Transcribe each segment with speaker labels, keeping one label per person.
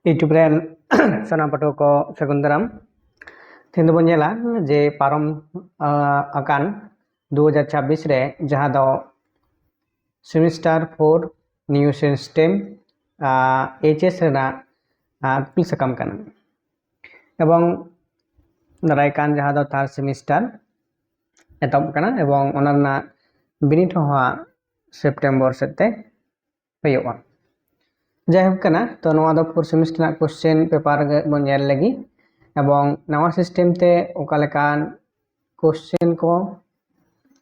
Speaker 1: YouTube rain सानाम पाठक को सागुन दाराम तेहन दो बोला जे पारम आकान 2026 रे जहाँ दो सेमिस्टार 4 न्यू सिस्टम एचएस रेना कुल सकाम काना एवं दारायकान जहाँ दो थार सेमिस्टार एतब काना एवं ओनारना बिनिट होआ सेप्टेम्बर सेते होयोगा जायहोक काना तो नवा दो 4 सेमिस्टार क्वेश्चन पेपर बन नेल लगी एवं नवा सिस्टम ते ओकालेकान क्वेश्चन को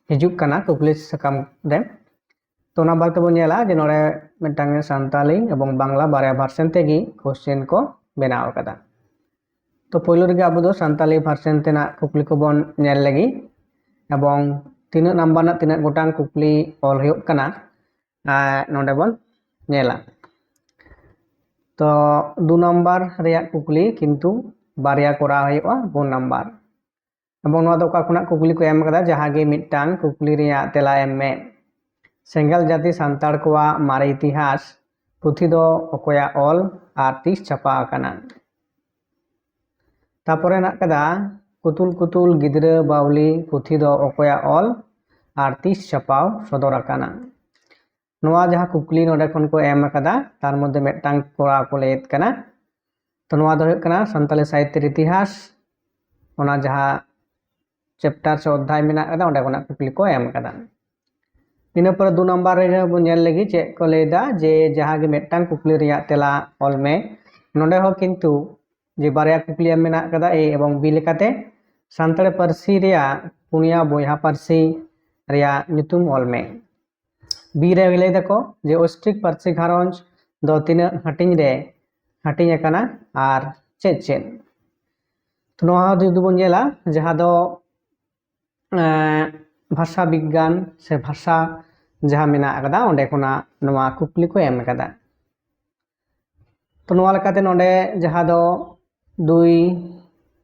Speaker 1: हिजुक काना कुकली सकाम रे तो ना बात बन नेला जे नोडे मिटांग सान्ताली एवं बांग्ला बारे भार्सन तेगी क्वेश्चन को बनाव कदा तो पहिलो रेगे आबो दो सान्ताली भार्सन तेना कुकली को बन नेल लगी एवं तीन नंबर ना तीन गोटांग कुकली ऑल हुयुक काना नोडे बन नेला तो 2 नंबर रेया कुकली किंतु बारिया कोरा हुयुआ 4 नंबर एवं नोआ दो का खुना कुकली को एम कदा जहां गे मिटांग कुकली रेया तेला एम में सेंगल जाति सान्ताड़ कोआ मारे इतिहास पुथी दो ओकोया ऑल आर 30 छापा आकाना तापरे ना कदा कुतुल कुतुल गिद्रा बावली पुथी दो ओकोया ऑल आर 30 छापाव सदर आकाना नोआ जहां कुकली नोडे खन को एम कदा तार मध्य मिटांग कोरा को लेत कना तो नोआ दो हुयुक कना सान्ताली साहित्य इतिहास ओना जहां चैप्टर से अध्याय मेना कदा ओंडे खना कुकली को एम कदा इन पर 2 नंबर रे बो नेल लगी चे को लेदा जे जहां गे मिटांग कुकली रिया तेला ऑल में नोडे हो किंतु जे बारया कुकली मेना कदा ए एवं बी लेकाते सान्ताली पारसी रिया पुनिया बोया पारसी रिया नितुम ऑल में बी रे ले देखो जे ऑस्ट्रिक पारसी घारंज दो तीन हटिंग रे हटिंग एकाना आर चेद चेद तो नोहा जुदि बन नेला जहां दो भाषा विज्ञान से भाषा जहां मेना कदा ओंडे खुना नोआ कुकली को एम कदा तो नोआ लकाते नोडे जहां दो 2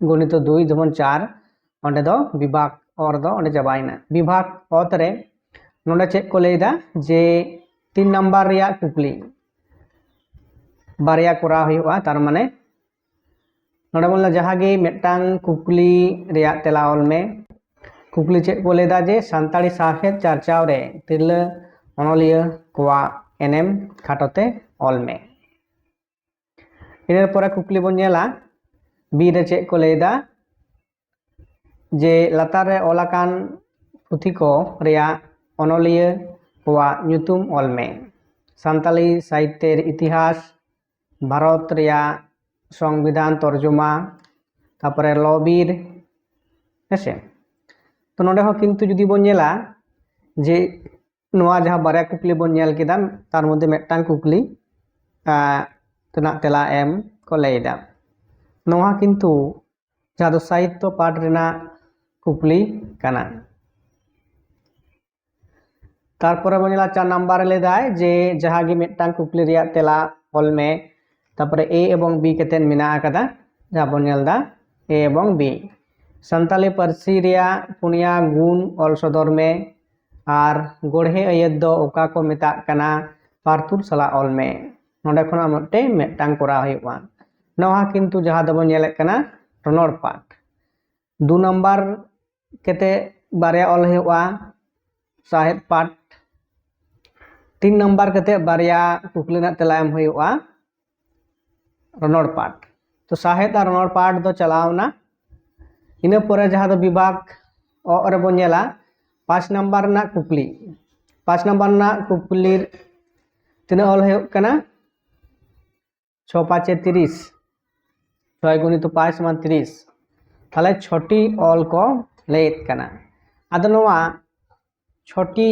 Speaker 1: गुणित 2 जमन 4 ओंडे दो विभाग और दो ओंडे जबाइना विभाग औत रे नोडे चेक को लेदा जे 3 नंबर रिया कुकली बारिया कोरा हुयुआ तार माने नोडे बोलना जहां गे मिटांग कुकली रिया तेला ऑल में कुकली चेक को लेदा जे सान्ताली साहेब चर्चाव रे तिरला अनलिया कोआ एनएम खाटोते ऑल में इन पर कुकली बन नेला बी रे चेक को लेदा जे लातार रे ओलाकान पुथी को रिया अनलिया कोआ न्यूतुम ऑल में सान्ताली साहित्य इतिहास भारत रिया संविधान तर्जुमा तापरे लॉबीर हेसे तो नोडे हो किंतु जुदी बन नेला जे नोआ जहां बारया कुकली बन नेल केदा तार मध्य मिटांग कुकली तना तेला एम को लेदा नोआ किंतु जहां दो साहित्य पाठ रेना कुकली काना तारपरे बन नेला 4 नंबर लेदा जे जहां गे मिटांग कुकली रिया तेला ऑल में तापरे ए एवं बी केतेन मेना कदा जहां बन नेलदा ए एवं बी सान्ताली पारसी रिया पुनिया गुण ऑल सदर में आर गोढ़े अयद दो ओका को मेता कना पारतुर सला ऑल में नोडे खना मटे मिटांग कोरा हुयुआ नोहा किंतु जहां दबो नेले कना रनोड़ पाठ 2 नंबर केते बारया ऑल हुयुआ साहित्य पाठ 3 नंबर केते बारया कुकली ना तेला एम हुयुआ रनोड़ पाठ तो साहित्य और रनोड़ पाठ दो चलावना इन पर जहां दो विभाग और बन नेला 5 नंबर ना कुकली 5 नंबर ना कुकली तीना ऑल हुयुक कना 6 5 30 6 गुणित 5 मान 30 ताले 6टी ऑल को लेत कना आदो नोआ 6टी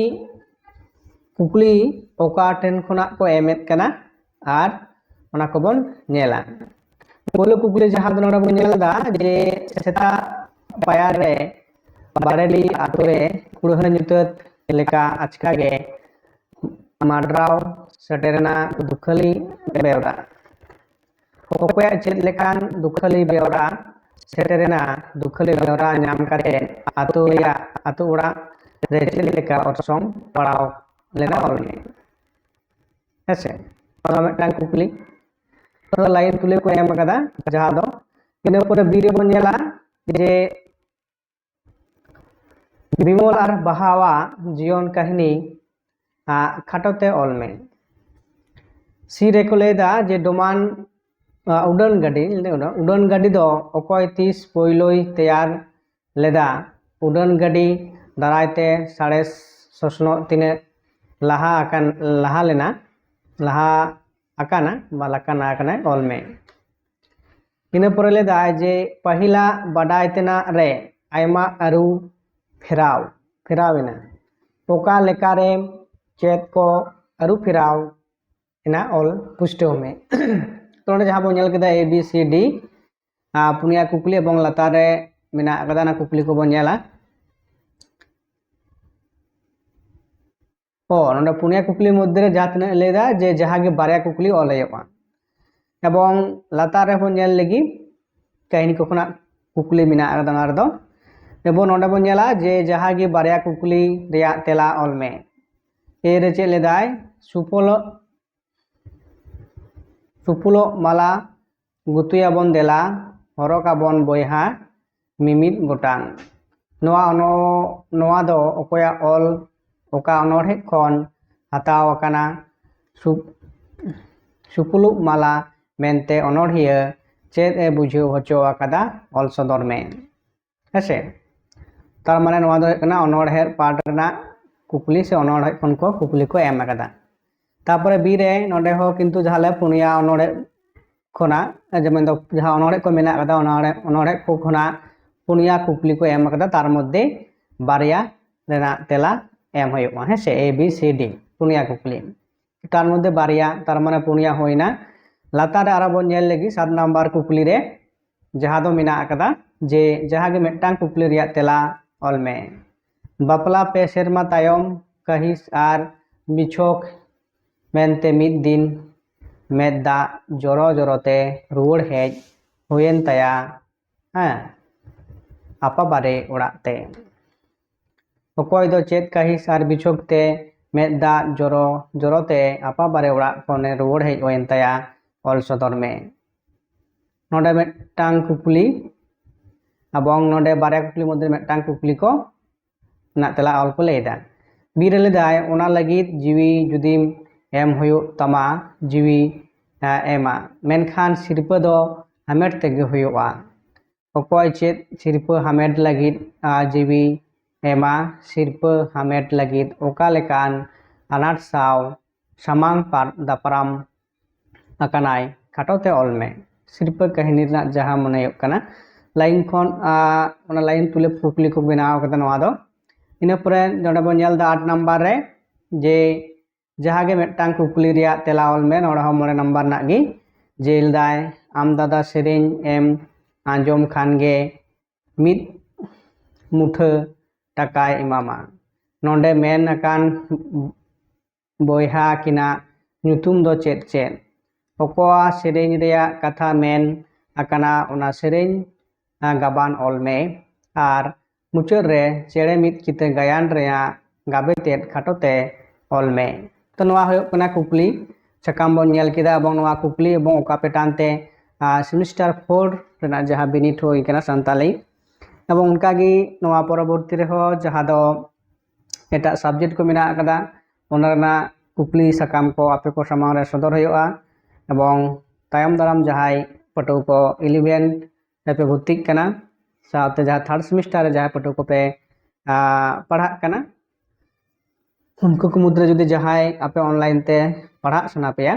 Speaker 1: कुकली ओका टेन खुना को एमेत कना आर ओना को बन नेला पहले कुकली जहां दो नोडे बन नेलदा जे सेता पायार रे बारेली आतोरे कुड़हन nyutat लेका आचका गे माड्राव सटेरना दुखली बेवरा ओकोया चेद लेकान दुखली बेवरा सटेरना दुखली बेवरा नाम काटे आतोया आतो उड़ा रे चेद लेका ऑप्शन पड़ाव लेना ऑल में ऐसे और मिटांग कुकली लाइन तुले को एम कदा जहां दो इन पर बी रे बन नेला जे बिमल और बहावा जीवन कहानी खाटोते ऑल में सी रे को लेदा जे डोमान उड़न गाड़ी दो अकोय तीस पोइलोई तैयार लेदा उड़न गाड़ी दारायते साड़े ससनो तिने लहा लेना लहा आकाना बालाकाना आकाना ऑल में इन पर लेदा जे पहिला बाडाय तेना रे आयमा अरु फेराविना ओका लेकारे चेत को अरु फेराव इना ऑल पुष्टो में तो जहाँ बन नेल ए बी सी डी पुनिया कुकली और लतारे मेना कदा ना कुकली को बन नेला नोंडे पुनिया कुकली मध्य जहाँ तना लेदा जे जहाँ गे बारया कुकली ऑल एवं लतारे बन नेल लगी कहानी को खना कुकली मेना कदा रदो एवं नोंडे बन नेला जे जहाँ गे बारया कुकली रिया तेला ऑल में ए रे चे लेदाय सुपुलो माला गुतुयाबन देला हरकाबन बयहा मिमिद गोटांग नोआ दो ओकोया ऑल ओका अनोढ़े खन हताव अकाना सुपुलु माला मेनते अनोढ़िया चेद ए बुझो हचो अकादा ऑल सदर में हेसे तार माने नोआ दो कना अनोढ़े पार्ट रना कुकली से अनोढ़े खन को कुकली को एम अकादा तापर बी रे नोडे हो किंतु जहाले पुनिया अनोढ़े खना जेमन दो जहां अनोढ़े को मेना कदा अनोढ़े को खना पुनिया कुकली को एम कदा तार मध्य बारिया रेना तेला एम होयुआ है से ए बी सी डी पुनिया कुकली तार मध्य बारिया तार माने पुनिया होइना लातार रे आराबो नेल लगी 7 नंबर कुकली रे जहां दो मेना कदा जे जहां गे मेटांग कुकली रिया तेला ऑल में बापला पे सेरमा तायम कहिस आर बिछोक मेनते मिद दिन मेदा जोरो जोरोते रुवड़ हेज हुएन तया आपा बारे उड़ाते अकोय दो चेत कहिस आर बिछोकते मेदा जोरो जोरोते आपा बारे उड़ा कोने रुवड़ हेज हुएन तया ऑल सदर में नोडे मेटांग कुकली अबंग नोडे बारे कुकली मध्य मेटांग कुकली को ना तेला ऑल को लेदा बीरे लेदाय ओना लगित जीवी जुदीम एम हुयो तमा जीवी एमा मेनखान सिरपा दो हामेट तेगे हुयोआ अकोय चेत सिरपा हामेट लगित जीवी एमा सिरपा हामेट लगित ओका लेकान अनाट साव सामांग दापराम अकानाय खाटोते ऑल में सिरपा कहानी रना जहां मने कना लाइन खन ओना लाइन तुले कुकली को बनाव कदा नवा दो इन परे नोडे बन नेल दा 8 नंबर रे जे जहाँ गे मेटांग कुकली रिया तेला ऑल में नोड़ा हो 9 नंबर ना गी जेल दाय आम दादा सेरेन एम आंजोम खान गे मिद मुठा टाकाय इमामा नोंडे मेन अकान बोयहा किना नुतुम दो चेत चेत ओकोआ सेरेन रिया कथा मेन अकाना उना सेरेन गाबान ऑल में आर मुचाद रे चेड़े मिद किते गायन रिया गाबे तेत खाटोते ऑल में तो नवा हो कना कुकली सकाम बन नेल केदा एवं नवा कुकली एवं ओका पेटानते सेमिस्टर 4 रेना जहां बिनिट होई कना संताली एवं उनका गी नवा परवर्ती रे हो जहां दो एटा सब्जेक्ट को मेना कदा ओना रेना कुकली सकाम को आपे को सामांग रे सदर होयोआ एवं तायम दाराम जहां पटो को 11 पे भर्ती कना साथे जहां 3rd सेमिस्टर रे जहां पटो को पे पढ़ा कना उनको को मुद्रे जुदी जहां आपे ऑनलाइन ते पढ़ा सना पेया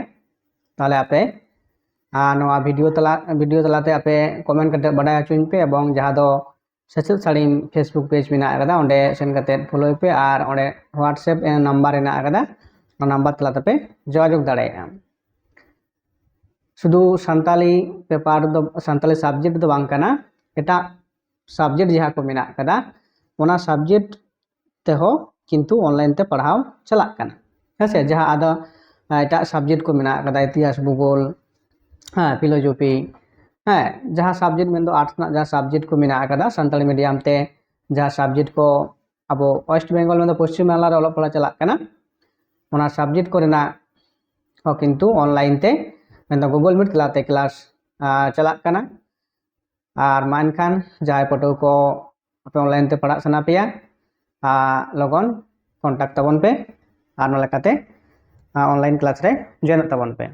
Speaker 1: ताले आपे नवा वीडियो तलाते आपे कमेंट करते बड़ा चुन पे एवं जहां दो सचल साड़ी फेसबुक पेज में ना ओंडे सेन करते फॉलो पे और ओंडे व्हाट्सएप नंबर ना नंबर तलाते पे जोगाजोग दाड़ेया शुधु सान्ताली पेपर दो सान्ताली सब्जेक्ट दो बांग कना एटा सब्जेक्ट जहां को मेना कदा ओना सब्जेक्ट ते हो किंतु ऑनलाइन ते पढ़ाव चला कना हेसे जहां आदा एटा सब्जेक्ट को मेना कदा इतिहास भूगोल फिलोसफी जहां सब्जेक्ट में दो आर्ट्स ना जहां सब्जेक्ट को मेना कदा सान्ताली मीडियम ते जहां सब्जेक्ट को अब वेस्ट बेंगल में दो पश्चिम बांग्ला रे चला कना ओना सब्जेक्ट को रेना हो किंतु ऑनलाइन ते मेन गूगल मीट तलाते क्लास चलाक कना और मा एनखान जहां पटुआ को अपे ऑनलाइन ते पढ़ा सना पेया लगन कॉन्टैक्ट तबन पे और नलेकाते ऑनलाइन क्लास रे जॉइन तबन पे।